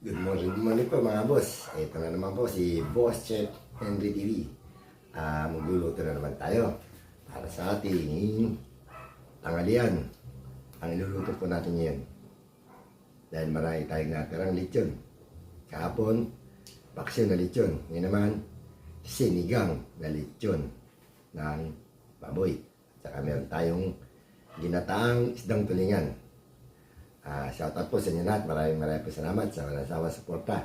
Good morning po mga boss. Ito na naman po si Boss Chef Henry TV. Magluluto na naman tayo para sa ating tanghalian. Ang iluluto po natin ngayon, dahil marami tayong natirang lechon. Kahapon, paksyon na lechon. Ngayon naman, sinigang na lechon ng baboy. Saka meron tayong ginataang isdang tulingan. Shoutout po sa inyo lahat. Maraming po salamat sa walang sawang suporta.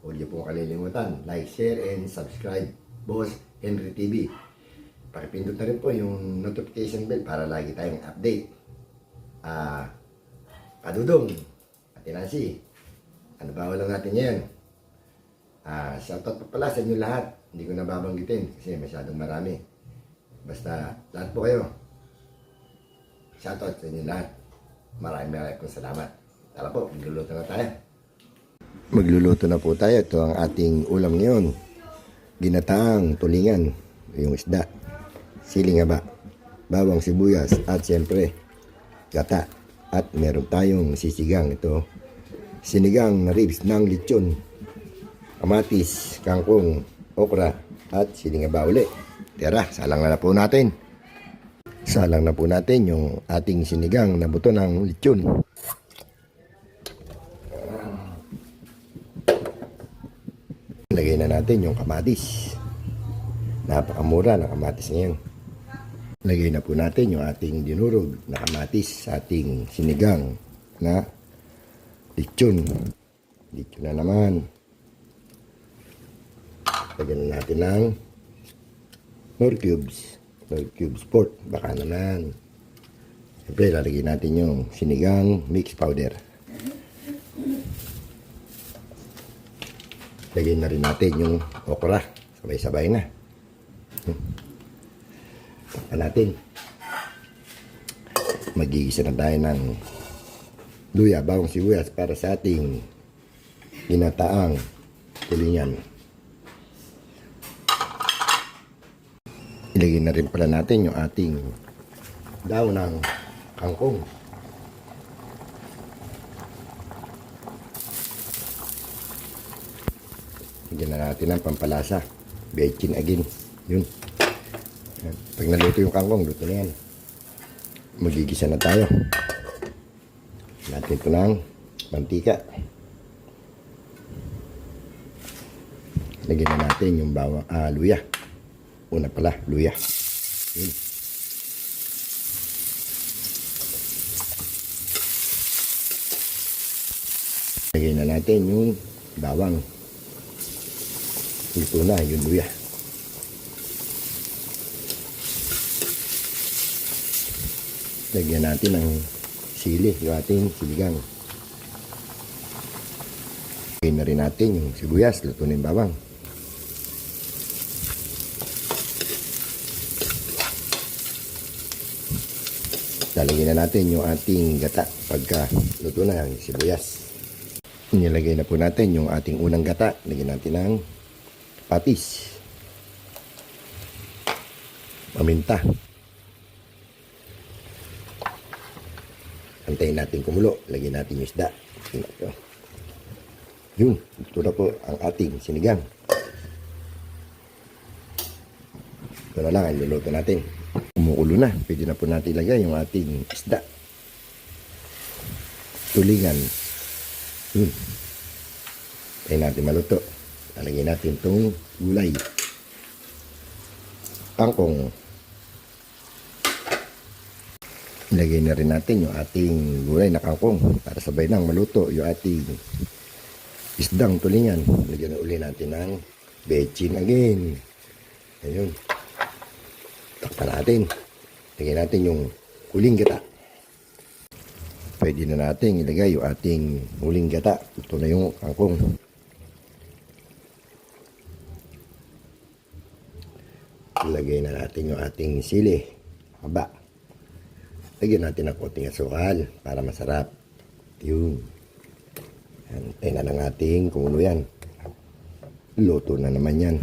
Huwag niyo po kalilimutan, like, share, and subscribe Boss Henry TV. Pakipindot na rin po yung notification bell para lagi tayong update. Kadudong at Nancy, ano ba lang natin yan? Shoutout po pala sa inyo lahat. Hindi ko nababanggitin kasi masyadong marami. Basta lahat po kayo, shoutout sa inyo lahat. Maraming pong salamat. Tara po, magluluto na tayo. Magluluto na po tayo. Ito ang ating ulam ngayon. Ginataang tulingan, yung isda, siling haba, bawang sibuyas, at siyempre gata. At meron tayong sisigang. Ito, sinigang na ribs ng lechon, kamatis, kangkong, okra, at siling haba uli. Tara, salang na po natin. Salang na po natin yung ating sinigang na buto ng lechon. Lagay na natin yung kamatis. Napakamura ng kamatis ngayon. Lagay na po natin yung ating dinurog na kamatis sa ating sinigang na lechon. Lechon na naman. Lagyan na natin ng nor cubes pork, baka naman. Siyempre, lalagyan natin yung sinigang mix powder. Lagyan na rin natin yung okra. Sabay-sabay na. Takpan natin. Magigisa na tayo ng luya, bawang sibuyas para sa ating ginataang tulingan. Ilagay na rin pala natin yung ating daw ng kangkong. Lagyan na natin ang pampalasa. Bechin again. Yun. Pag naluto yung kangkong, luto na yan. Magigisa na tayo. Natin ito ng mantika. Lagyan na natin yung bawang, luya. Una pala, luya. Yun. Lagyan na natin yung bawang. Ito na yung luya. Lagyan natin ng sili, yung ating sinigang. Lagyan na rin natin yung sibuyas, luto na yung bawang. Lalagyan na natin yung ating gata pagka luto na ang sibuyas. Nilagay na po natin yung ating unang gata. Lagyan natin ng patis, paminta. Antayin natin kumulo. Lagyan natin yung isda. Yun, ito na po ang ating sinigang. Ito na lang ang luluto natin. Kumukulo na, pwede na po natin ilagay yung ating isda, tulingan. Tayo natin maluto. Lalagyan natin itong gulay, kangkong. Ilagay na rin natin yung ating gulay na kangkong para sabay nang maluto yung ating isdang tulingan. Lagyan na uli natin ng bechin again. Ayun. Takpan natin. Lagyan natin yung huling gata. Pwede na natin ilagay yung ating huling gata. Ito na yung kangkong. Ilagay na natin yung ating sili. Haba. Lagyan natin ng konting asukal para masarap. Yun. Antay na lang ating kumulo yan. Luto na naman yan.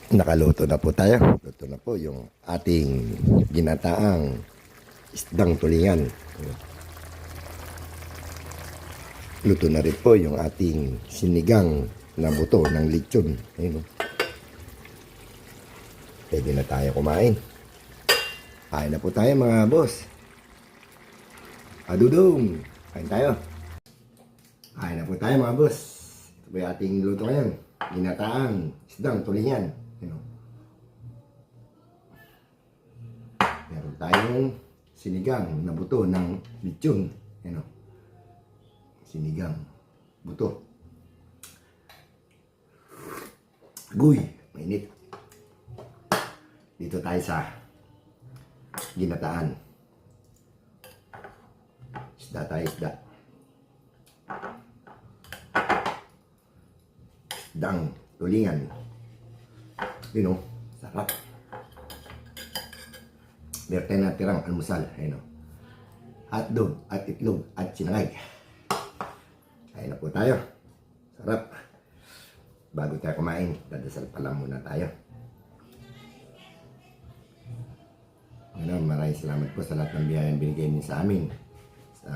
Nakaluto na po tayo. Luto na po yung ating ginataang isdang tulingan. Luto na rin po yung ating sinigang na buto ng lechon. Ayun, oh. Pwede na tayo kumain. Kain na po tayo mga boss. Adudong. Kain tayo. Kain na po tayo mga boss. Ito po yung ating luto ngayon. Ginataang isdang tulingan. Ayun, oh. Meron tayong sinigang na buto ng lechon. Ayun, oh. Sinigang buto. Guy, mainit. Dito tayo sa ginataan. Isda tayo, isda. Isdang tulingan. Yun, oh, sarap. Meron tayo natirang almusal. Ayun, oh. Hotdog at itlog at sinangay. Kain na po tayo. Sarap. Bago tayo kumain, dadasal pa lang muna tayo. Maraming salamat po sa lahat ng biyayang binigay niyo sa amin. Sa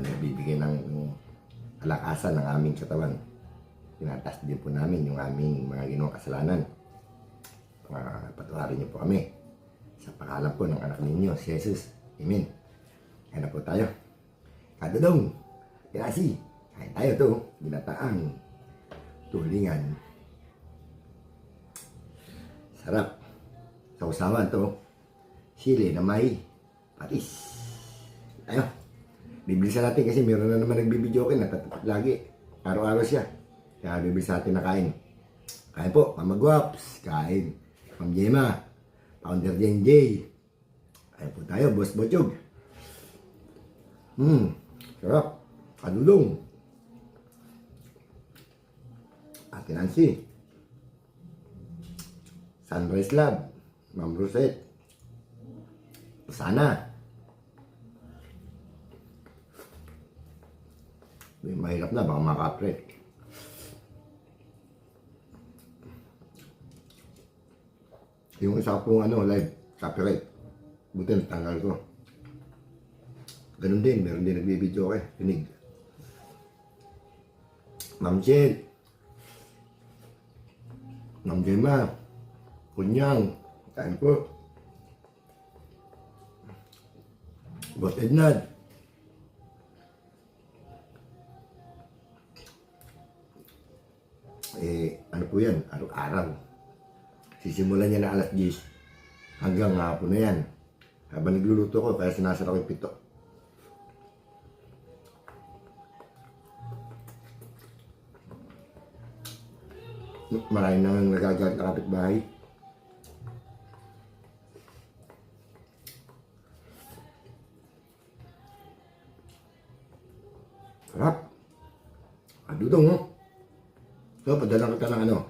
nagbibigay ng kalakasan ng aming katawan. Tinatas din po namin yung aming mga ginawang kasalanan. Patuharin niyo po kami. Sa pangalan po ng anak ninyo, si Jesus. Amen. Kain na po tayo. Kadudong. Pinasi. Kain tayo to. Ginataang tulingan. Sarap. Sausawan to. Sili na may patis. Tayo. Bibilisan natin kasi meron na naman nagbibidyo kayo. Natatapat lagi. Araw-araw siya. Kaya bibilisan natin na kain. Kain po. Mama Guaps. Kain. Ma'am Gemma. Founder JJ. Kain po tayo. Boss Bochog. Sarap. Kadulong. Ate Nancy. Sunrise Lab. Ma'am Rosette. Sana. Mahirap na. Baka makapre. Yung isa pong live. Copyright. Buti natanggal ko. Ganun din. Meron din nagbibideo kayo. Tinig. Ma'am Chen. Ma'am Gemma, Kunyang, kain po. Boss Ednad. Ano po yan? Araw-araw. Sisimulan niya na alas 10 hanggang hapon na yan. Habang nagluluto ko, kaya sinasara ko yung pito. Marami nang nagagalit na kapitbahay. Sarap. Kadudong, no? So, padala kita ng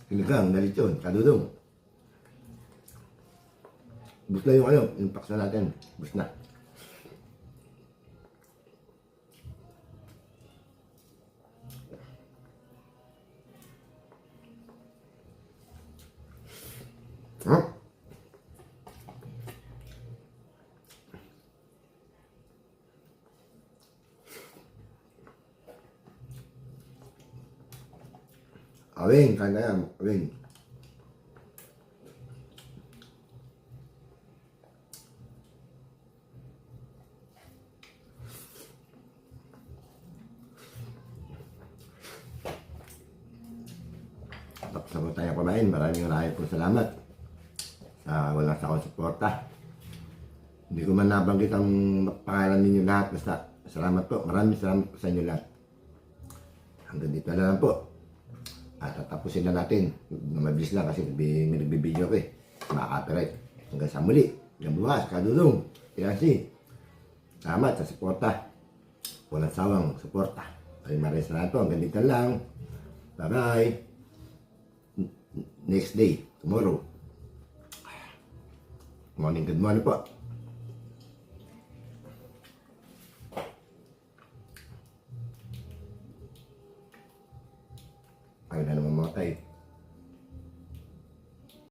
sinigang na lechon. Kadudong. Bus na yung paksa natin. Bus na. Huh? Awing, kain na yan. Awing. Tapos na po tayo kumain. Maraming po salamat sa walang sakong suporta. Hindi ko man nabanggit ang pangalan ninyo lahat. Basta salamat po. Maraming salamat po sa inyo lahat. Hanggang dito na lang po. At tatapusin na natin. Mabilis lang kasi may nagbibideo ko eh. Makaka-copyright. Hanggang sa muli. Hanggang bukas. Kadulong. Pinasi. Salamat sa suporta. Walang sawang suporta. Maraming salamat po. Hanggang dito lang. Bye-bye. Next day. Tomorrow. Good morning po.